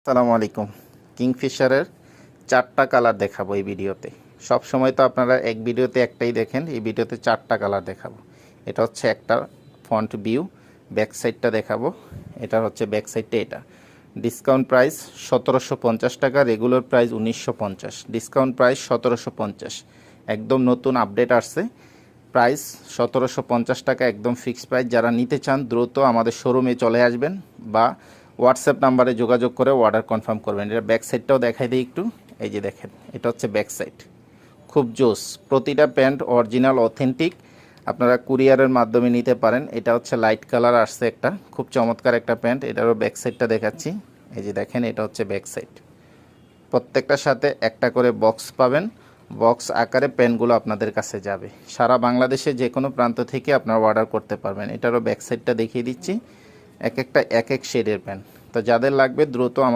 আসসালামু আলাইকুম। কিংফিশারের 4টা কালার দেখাবো এই ভিডিওতে। সব সময় তো আপনারা এক ভিডিওতে একটাই দেখেন, এই ভিডিওতে 4টা কালার দেখাবো। এটা হচ্ছে একটা ফন্ট ভিউ, ব্যাক সাইডটা দেখাবো। এটা হচ্ছে ব্যাক সাইডটা এটা। ডিসকাউন্ট প্রাইস 1750 টাকা, রেগুলার প্রাইস 1950। ডিসকাউন্ট প্রাইস 1750, একদম নতুন আপডেট আসছে। প্রাইস 1750 টাকা, একদম ফিক্সড প্রাইস। যারা নিতে চান দ্রুত আমাদের শোরুমে চলে আসবেন বা হোয়াটসঅ্যাপ নাম্বারে যোগাযোগ করে অর্ডার কনফার্ম করবেন। এটা ব্যাক সাইডটাও দেখাই দিই একটু। এই যে দেখেন, এটা হচ্ছে ব্যাক সাইড। খুব জোস, প্রতিটা প্যান্ট অরিজিনাল অথেন্টিক। আপনারা কুরিয়ারের মাধ্যমে নিতে পারেন। এটা হচ্ছে লাইট কালার আসছে একটা, খুব চমৎকার একটা প্যান্ট। এটারও ব্যাক সাইডটা দেখাচ্ছি। এই যে দেখেন, এটা হচ্ছে ব্যাক সাইড। প্রত্যেকটার সাথে একটা করে বক্স পাবেন। বক্স আকারে প্যান্টগুলো আপনাদের কাছে যাবে। সারা বাংলাদেশে যে কোনো প্রান্ত থেকে আপনারা অর্ডার করতে পারবেন। এটারও ব্যাক সাইডটা দেখিয়ে দিচ্ছি। এক একটা এক এক শেডের প্যান্ট। তো যাদের লাগবে দ্রুত